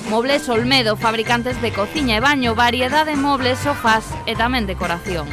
Mobles Olmedo, fabricantes de cociña e baño, variedade de mobles, sofás e tamén decoración.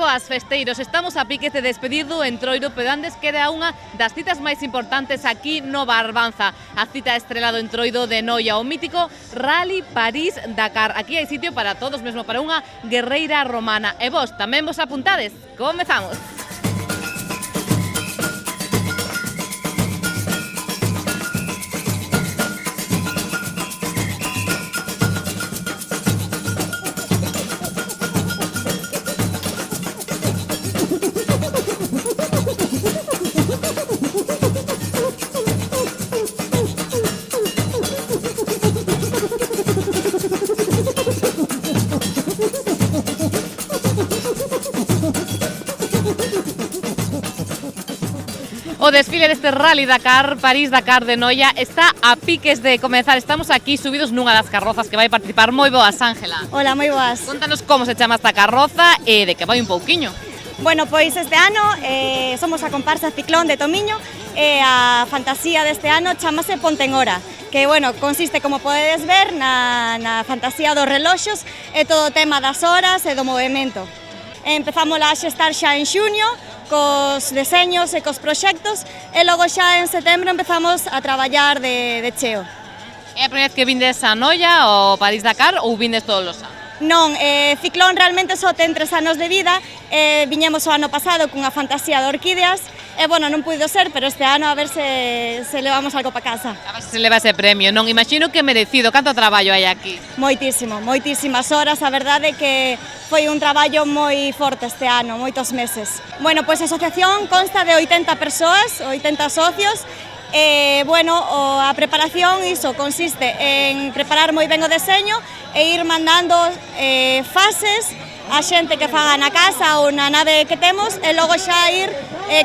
Boas festeiros, estamos a piques de despedir do Entroido, pero antes queda unha das citas máis importantes aquí no Barbanza, a cita estrela do Entroido de Noia, o mítico Rally París-Dakar. Aquí hai sitio para todos, mesmo para unha guerreira romana. E vos tamén vos apuntades. Comezamos! O desfile deste Rally Dakar, París-Dakar de Noia, está a piques de comezar. Estamos aquí subidos nunha das carrozas que vai participar. Moi boas, Ángela. Hola, moi boas. Contanos como se chama esta carroza e de que vai un pouquiño. Bueno, pois este ano somos a comparsa Ciclón de Tomiño e a fantasía deste ano chamase Ponte en Hora, que, bueno, consiste, como podedes ver, na fantasía dos reloxos e todo o tema das horas e do movimento. Empezamos a xestar xa en xuño, cos deseños e cos proxectos, e logo xa en setembro empezamos a traballar de cheo. É a primeira vez que vindes a Noia ou París-Dakar ou vindes todos os anos? Non, Ciclón realmente só ten 3 anos de vida, viñemos o ano pasado cunha fantasía de orquídeas, e, bueno, non puido ser, pero este ano a ver se levamos algo para casa. A ver se leva ese premio, non? Imagino que merecido, canto traballo hai aquí? Moitísimo, moitísimas horas, a verdade que foi un traballo moi forte este ano, moitos meses. Bueno, pois a asociación consta de 80 persoas, 80 socios, bueno, a preparación iso consiste en preparar moi ben o deseño e ir mandando fases a xente que faga na casa ou na nave que temos e logo xa ir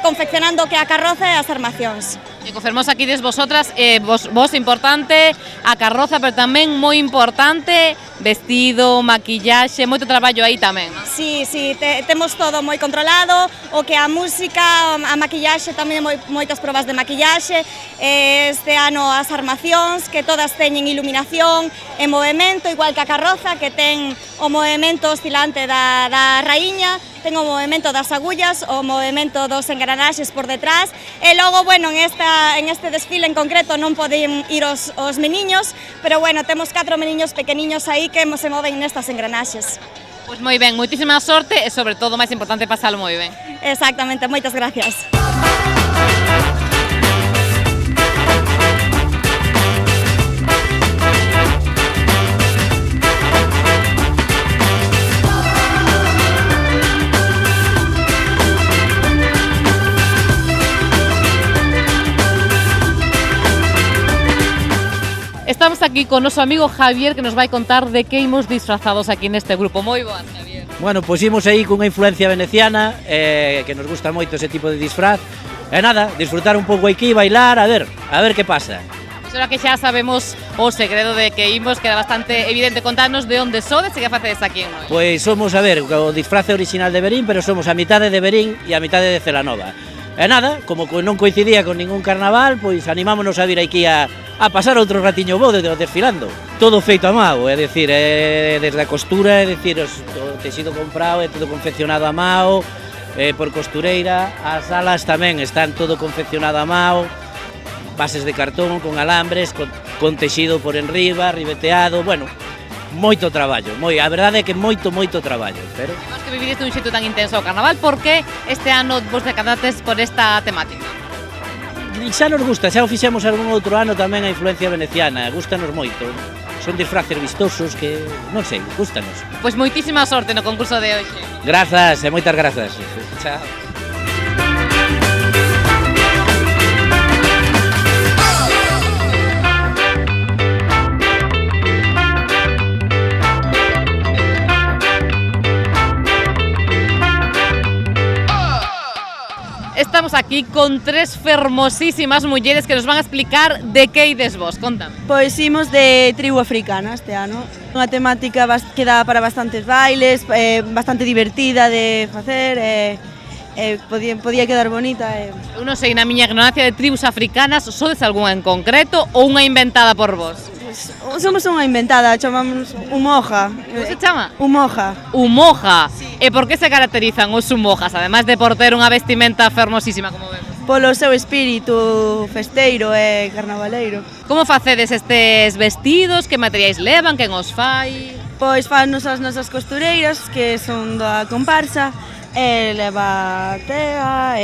confeccionando o que a carroza e as armacións. E confirmos aquí des vosotras, vos importante a carroza, pero tamén moi importante vestido, maquillaxe, moito traballo aí tamén, non? Sí, temos todo moi controlado, o que a música, a maquillaxe, tamén moitas probas de maquillaxe, este ano as armacións, que todas teñen iluminación e movimento, igual que a carroza, que ten o movimento oscilante da raíña, ten o movimento das agullas, o movimento dos engranaxes por detrás, e logo, bueno, en este desfile en concreto non poden ir os meniños, pero, bueno, temos 4 meniños pequeniños aí que se moven nestas engranaxes. Pois moi ben, moitísima sorte e, sobre todo, máis importante, pasalo moi ben. Exactamente, moitas gracias. Estamos aquí con noso amigo Javier, que nos vai contar de que imos disfrazados aquí neste grupo. Moi boas, Javier. Bueno, pois imos aí cunha influencia veneciana, que nos gusta moito ese tipo de disfraz. E nada, disfrutar un pouco aquí, bailar, a ver que pasa. Pois ahora que xa sabemos o segredo de que imos, queda bastante evidente. Contarnos de onde sodes e que facedes aquí en Noia. Pois somos, a ver, o disfraz original de Verín, pero somos a mitade de Verín e a mitade de Celanova. E nada, como non coincidía con ningún carnaval, pois animámonos a vir aquí a pasar outro ratiño bo desfilando. Todo feito a mao, é dicir, desde a costura, é dicir, o tecido comprado, é todo confeccionado a mao, por costureira, as alas tamén están todo confeccionado a mao, bases de cartón, con alambres, con texido por enriba, ribeteado, bueno, moito traballo, a verdade é que moito traballo, pero... Vos que vivides dun xeito tan intenso o carnaval, por que este ano vos decantates por esta temática? Xa nos gusta, xa o fixemos algún outro ano tamén a influencia veneciana, gustanos moito. Son disfraces vistosos que, non sei, gustanos. Pois moitísima sorte no concurso de hoxe. Grazas, e moitas grazas. Chao. Estamos aquí con tres fermosísimas mulleres que nos van a explicar de que ides vos, contame. Pois imos de tribu africana este ano. Unha temática que dá para bastantes bailes, bastante divertida de facer, podía quedar bonita. Eu non sei, na miña ignorancia de tribus africanas, sodes algunha en concreto ou unha inventada por vos? Somos unha inventada, chamamos Umoja. Como se chama? Umoja. Umoja. E por que se caracterizan os umojas, ademais de por ter unha vestimenta fermosísima, como vemos? Polo seu espírito festeiro e carnavaleiro. Como facedes estes vestidos? Que materiais levan? Quen os fai? Pois fannos as nosas costureiras, que son da comparsa, e leva tea,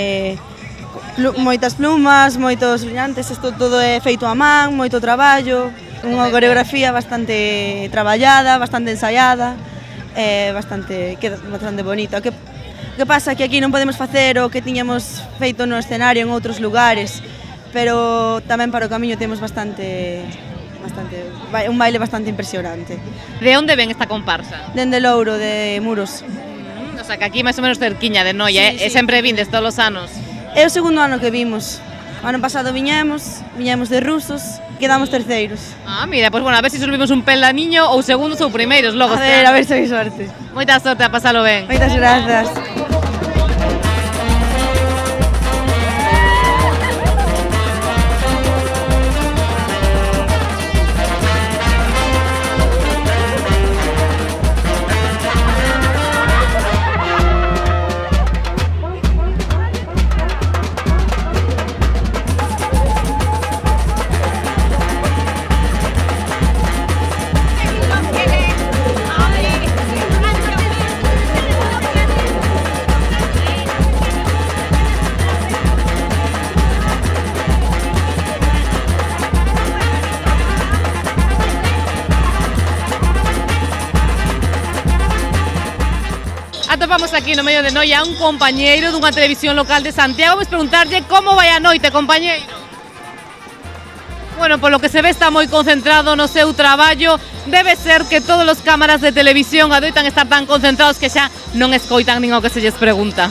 moitas plumas, moitos brillantes, isto todo é feito a man, moito traballo, unha coreografía bastante traballada, bastante ensaiada, queda bastante bonita. O que pasa que aquí non podemos facer o que tiñamos feito no escenario en outros lugares, pero tamén para o camiño temos un baile bastante impresionante. De onde ven esta comparsa? Dende Louro, de Muros. O sea, que aquí máis ou menos cerquiña de Noia, Sí, e sempre vindes todos os anos. É o segundo ano que vimos. O ano pasado viñemos de rusos, quedamos terceiros. Ah, mira, pues bueno, a ver se subimos un peldaño ou segundos ou primeiros logo. A ver se hai sorte. Moita sorte, a pasalo ben. Moitas grazas. Atopamos aquí no medio de Noia a un compañeiro dunha televisión local de Santiago. Vamos preguntarlle como vai a noite, compañeiro. Bueno, polo que se ve está moi concentrado no seu traballo. Debe ser que todos os cámaras de televisión adoitan estar tan concentrados que xa non escoitan nin o que se lles pregunta.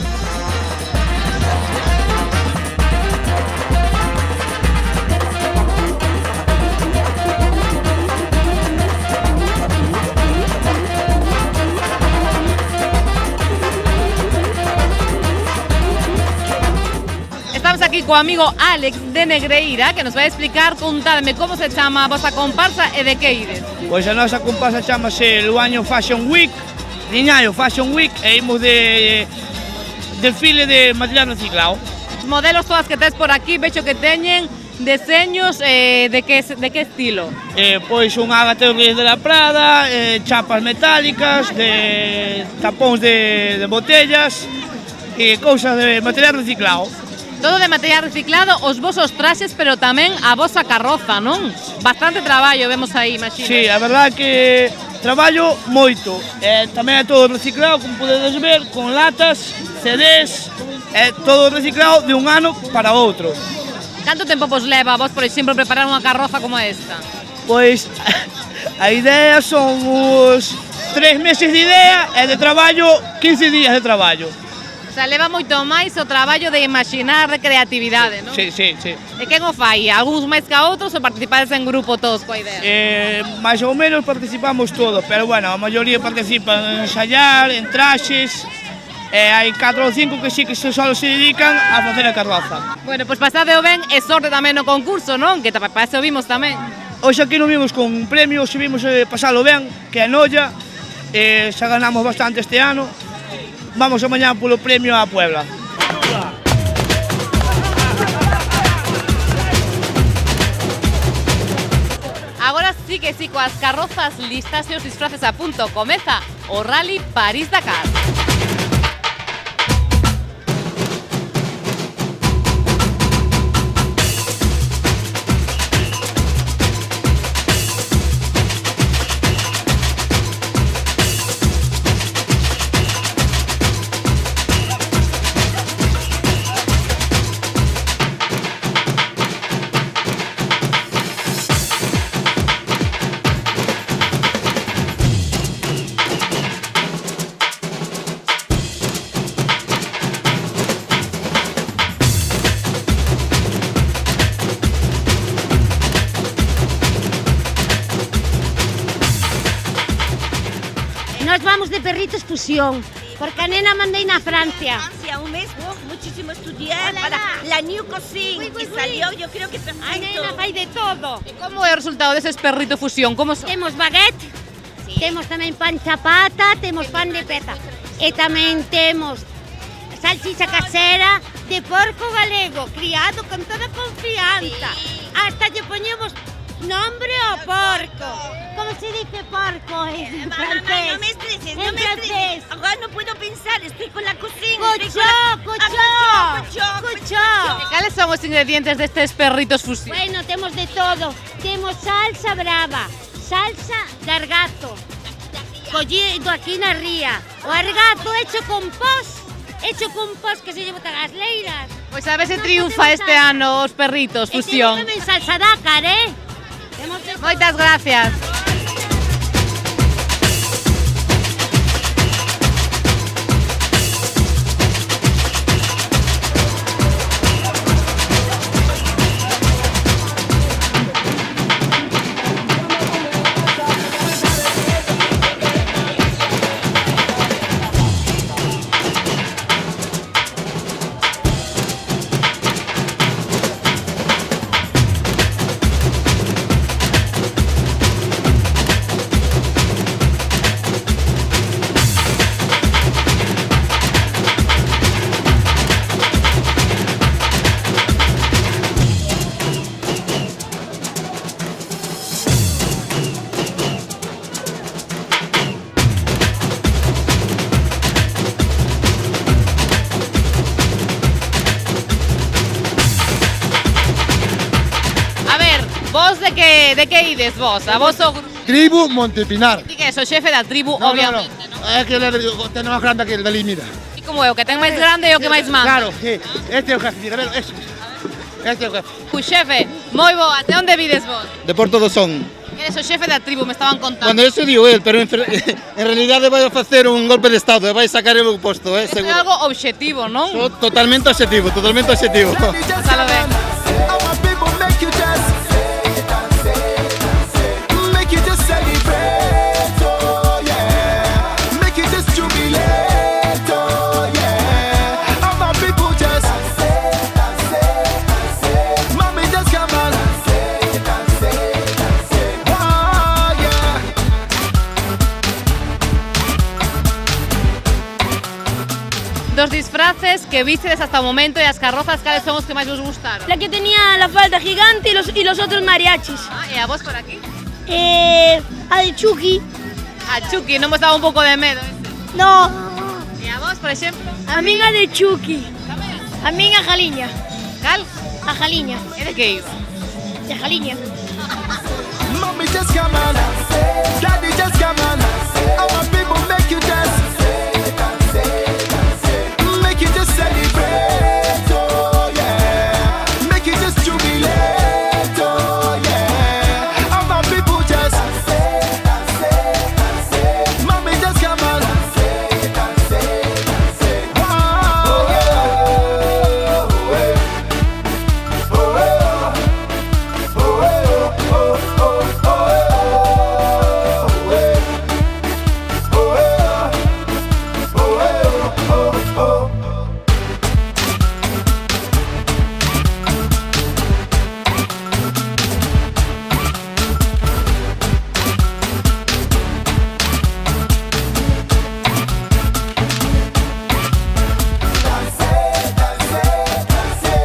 Estamos aquí co amigo Alex de Negreira, que nos vai explicar, contadme como se chama a vosa comparsa e de que ides. Pois a nosa comparsa chamase Luaño Fashion Week, Liñaio Fashion Week, e imos de desfile de material reciclado. Os modelos todas que tes por aquí, vexo que teñen deseños de que estilo? Pois un Ágata de la Prada, chapas metálicas, de tapóns de botellas e cousas de material reciclado. Todo de material reciclado, os vosos traxes, pero tamén a vosa carroza, non? Bastante traballo vemos aí, imagino. Sí, a verdade que traballo moito. Tamén é todo reciclado, como podedes ver, con latas, CDs, todo reciclado de un ano para outro. Canto tempo vos leva a vos, por exemplo, preparar unha carroza como esta? Pois a idea son os 3 meses de idea e de traballo 15 días de traballo. O sea, leva moito máis o traballo de imaginar, de creatividade, non? Sí. E quen o fai? Algúns máis que a outros ou participades en grupo todos coa idea? Mais ou menos participamos todos, pero bueno, a maioría participan en ensayar, en traxes, hai 4 ou 5 que sí que só se dedican a facer a carroza. Bueno, pois pasade o ben e sorte tamén no concurso, non? Que para eso vimos tamén. Hoxe aquí non vimos con un premio, hoxe vimos pasalo ben, que é Noia, xa ganamos bastante este ano. Vamos amanhã polo premio a Puebla. Agora sí que sí, coas carrozas listas e os disfraces a punto, comeza o Rally París-Dakar. mes vamos de perritos fusión, porque a nena mandei na Francia. Francia, un mes, muchísimo estudié para la New Cuisine y salió, yo creo que perfecto. A nena fai de todo. E como é o resultado deses perritos fusión? Como son? Temos baguette, temos tamén pan chapata, temos pan de peza. E tamén temos salchicha casera de porco galego, criado con toda confianza. Hasta lle poñemos nombre ao porco. Como se dice porco en francés? No me estreses, En francés. Ahora no puedo pensar, estoy con la cocina. Cochó. Cales son os ingredientes destes perritos fusión? Bueno, temos de todo. Temos salsa brava, salsa de argazo, collido aquí na ría. O argazo hecho con pos que se lle botan as leiras. Pois a ver se triunfa este ano os perritos fusión. E temos tamén salsa dácar, Moitas gracias. Vos de que ides vos? A vos o grupo? Tribu Montepinar. Ti que és o xefe da tribu, obviamente, no. É que ten máis grande que el de Limida. E como é o que ten máis grande e o que máis manda? Claro, sí. Este é o jefe, a ver, este é o jefe. Xefe, moi boa, até onde vides vos? De Porto do Son. Eres o xefe da tribu, me estaban contando. Bueno, eso digo él, pero en realidade vai a facer un golpe de estado e vai sacar o posto, Isto é seguro. algo obxectivo, non? Totalmente objetivo, totalmente objetivo. Pásalo ben. Dos disfraces que vistedes hasta o momento e as carrozas, cales son os que máis vos gustaron? La que tenía la falda gigante y los otros mariachis. E a vos por aquí? A de Chucky. A Chucky, non vos daba un pouco de medo ese? No. E a vos, por exemplo? A min a de Chucky. A min a Jaliña. Cal? A Jaliña. E de que iba? De Jaliña. Mommy just come on, daddy just come on. Our people make you dance, make you just celebrate, oh yeah, make you just jubilate, oh yeah. Our people just, mommy just come on, oh yeah,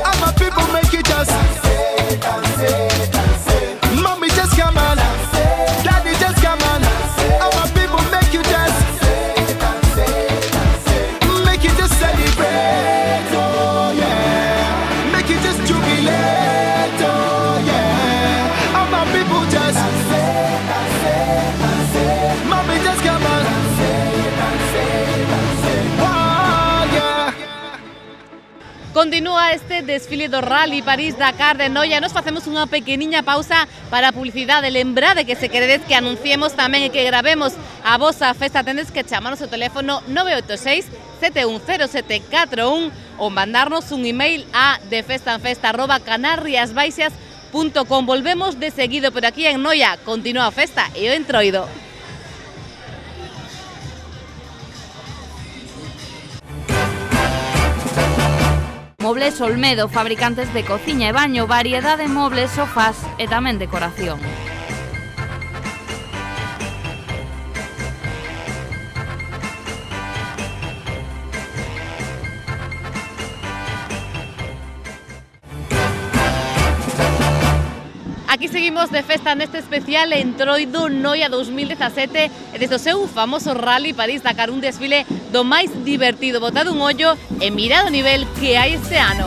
our people make you just, mommy just come on, daddy just come on. Our people make you dance, make you just celebrate, oh yeah, make you just jubilate, oh yeah. Our people just, mommy just come on, oh yeah. Continúa este desfile do Rally París-Dakar de Noia. Nos facemos unha pequeniña pausa para a publicidade. Lembrade que se queredes que anunciemos tamén e que gravemos a vosa festa, tendes que chamarnos o teléfono 986 710741 ou mandarnos un email a defestanfesta@canarriasbaixas.com. Volvemos de seguido, pero aquí en Noia continúa a festa e o Entroido. Mobles Olmedo, fabricantes de cociña e baño, variedade de mobles, sofás e tamén decoración. Aquí seguimos de festa neste especial Entroido Noia 2017 e desde o seu famoso Rally París-Dakar, un desfile do máis divertido. Botado un ollo e mirado o nivel que hai este ano.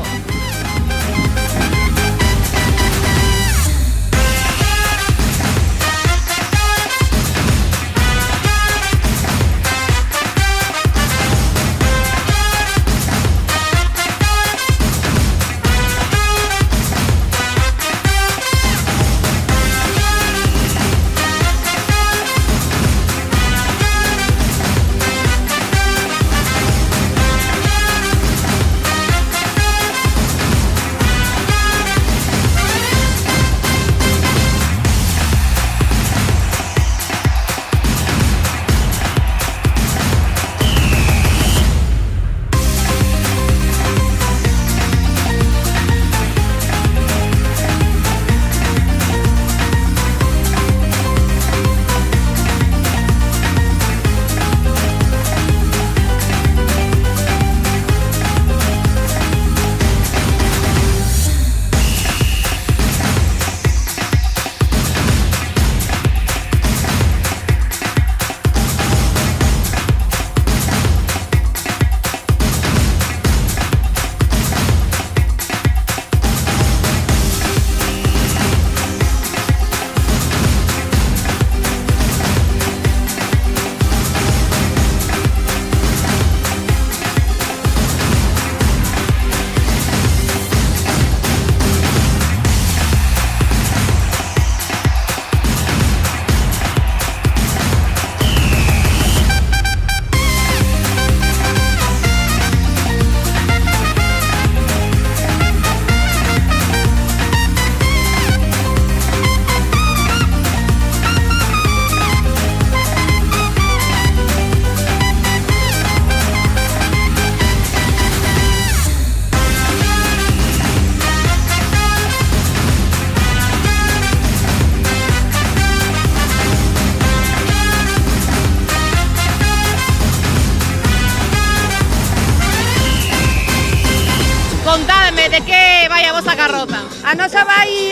Contádeme de que vai a vosa carroza. A nosa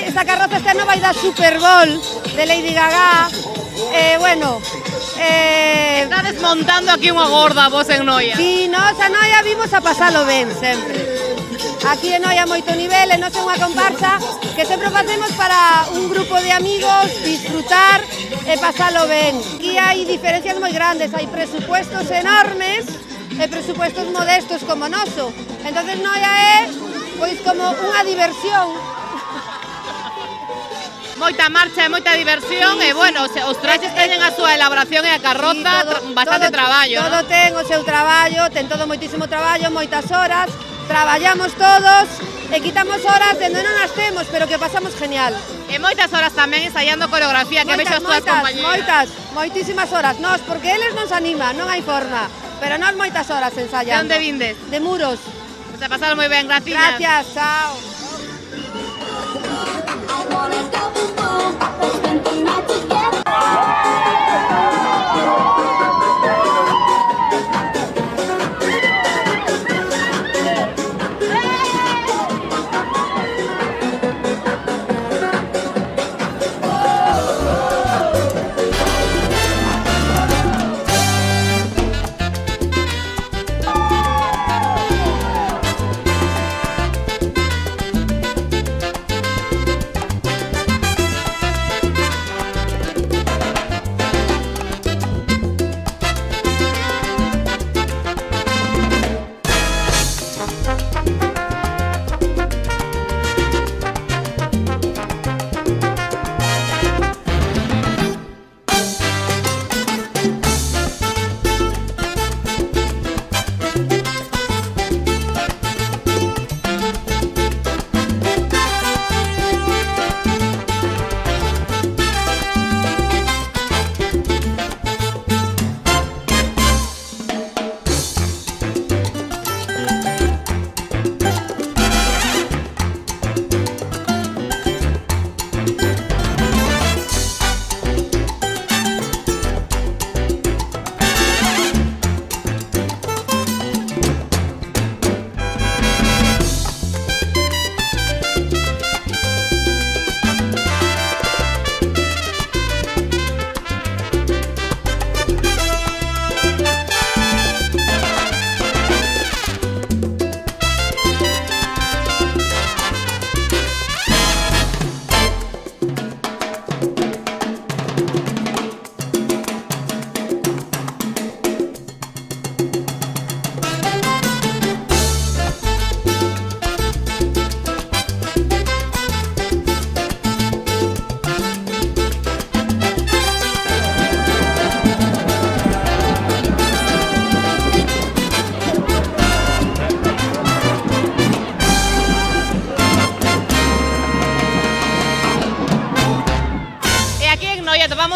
esta carroza este ano vai da Super Bowl de Lady Gaga. Está desmontando aquí unha gorda vos en Noia. Si, nos a Noia vimos a pasalo ben sempre. Aquí en Noia moito nivel e non é unha comparsa que sempre facemos para un grupo de amigos disfrutar e pasalo ben. Aquí hai diferencias moi grandes, hai presupuestos enormes e presupuestos modestos como o noso. Entonces Noia é pois como unha diversión. Moita marcha e moita diversión e bueno, os traxes teñen a súa elaboración e a carroza, bastante traballo. Todo ten o seu traballo, ten todo moitísimo traballo, moitas horas, traballamos todos e quitamos horas de non as temos, pero que pasamos genial. E moitas horas tamén ensaiando coreografía que vexo as túas compañeras. Moitísimas horas, nós, porque eles nos animan, non hai forma, pero nós moitas horas ensaiando. De onde vindes? De Muros. Se pasaron moi ben, gracias. Gracias, chao.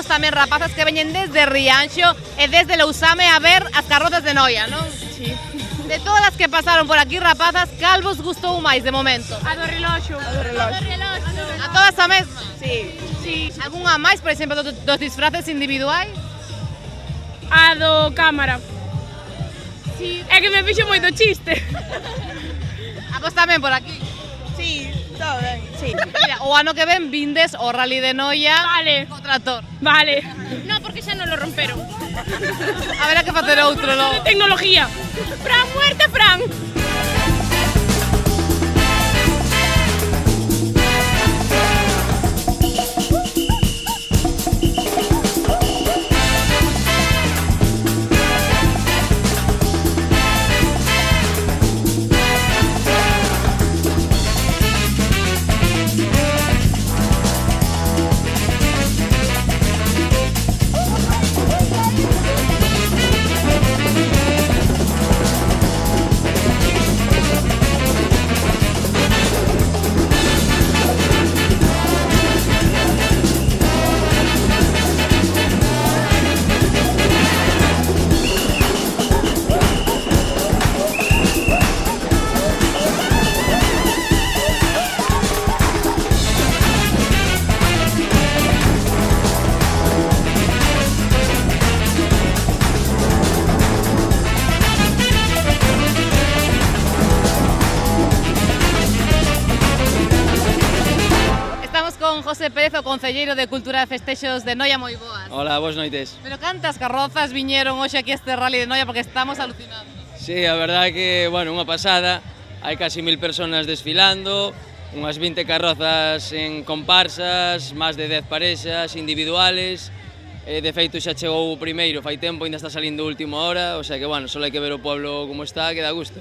temos tamén rapazas que veñen desde Rianxo e desde Lousame a ver as carrozas de Noia, non? Sí. De todas as que pasaron por aquí, rapazas, cal vos gustou máis de momento? A do reloxo. A todas a mesma? Sí. Algunha máis, por exemplo, dos disfraces individuais? A do cámara. Sí. É que me fixo moito chiste. A vos tamén por aquí? Sí, todo ben, sí. Mira, o ano que ven vindes o Rally de Noia Vale. co tractor. Vale. No, porque xa non lo romperon. Haberá que facer outro, non? Tecnología. Fran, muerte, Fran. Con José Pérez, o concelleiro de Cultura e Festexos de Noia, moi boas. Hola, boas noites. Pero cantas carrozas viñeron hoxe aquí a este Rally de Noia, porque estamos alucinando. Sí, a verdade é que, bueno, unha pasada, hai casi 1000 personas desfilando, unhas 20 carrozas en comparsas, máis de 10 parexas individuales, de feito xa chegou o primeiro fai tempo, ainda está salindo última hora, o sea que, bueno, só hai que ver o pueblo como está, que dá gusto.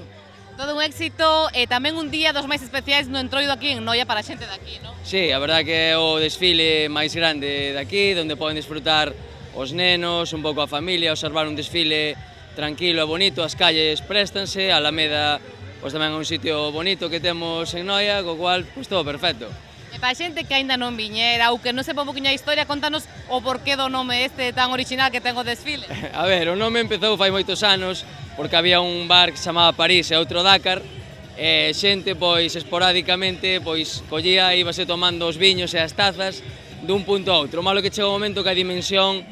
Todo un éxito e tamén un día dos máis especiais no Entroido aquí en Noia para a xente de aquí, non? Sí, a verdade que é o desfile máis grande de aquí, onde poden disfrutar os nenos, un pouco a familia, observar un desfile tranquilo e bonito, as calles préstanse, a Alameda pois tamén é un sitio bonito que temos en Noia, co cual, pois todo perfecto. E para a xente que aínda non viñera ou que non sepa un poquinho a historia, contanos o porqué do nome este tan original que ten o desfile. A ver, o nome empezou fai moitos anos, porque había un bar que se chamaba París e outro Dakar, e xente, pois, esporádicamente, pois, collía e íbase tomando os viños e as tazas dun punto a outro. O malo que chegou o momento que a dimensión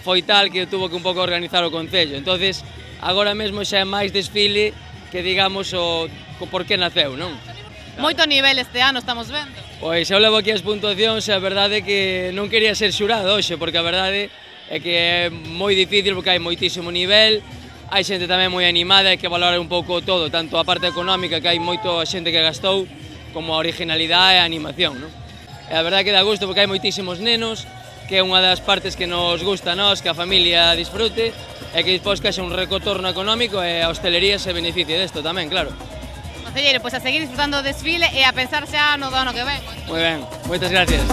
foi tal que tuvo que un pouco organizar o concello. Entonces, agora mesmo xa é máis desfile que, digamos, o por que naceu, non? Moito nivel este ano, estamos vendo. Pois eu levo aquí as puntuacións e a verdade é que non quería ser xurado hoxe, porque a verdade é que é moi difícil porque hai moitísimo nivel, hai xente tamén moi animada e que valorar un pouco todo, tanto a parte económica, que hai moita xente que gastou, como a originalidade e a animación, non? E a verdade é que dá gusto porque hai moitísimos nenos, que é unha das partes que nos gusta a nós, que a familia disfrute, e que despois que haxa un retorno económico e a hostelería se beneficie desto tamén, claro. Concelleiro, pois a seguir disfrutando do desfile e a pensar xa no do ano que ven. Moi ben, moitas gracias.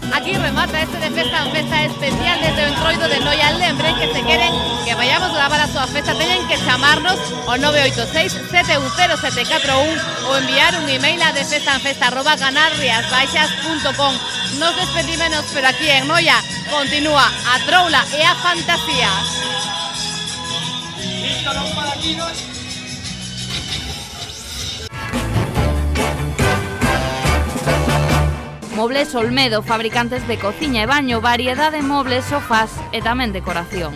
Aquí remata este de Festa en Festa especial desde o Entroido de Noia. Lembren que se queren que vayamos gravar a súa festa, teñen que chamarnos ao 986 710 741 ou enviar un email a defestanfesta@canariasbaixas.com. Nos despedímenos, pero aquí en Noia continúa a troula e a fantasía. Mobles Olmedo, fabricantes de cociña e baño, variedade de mobles, sofás e tamén decoración.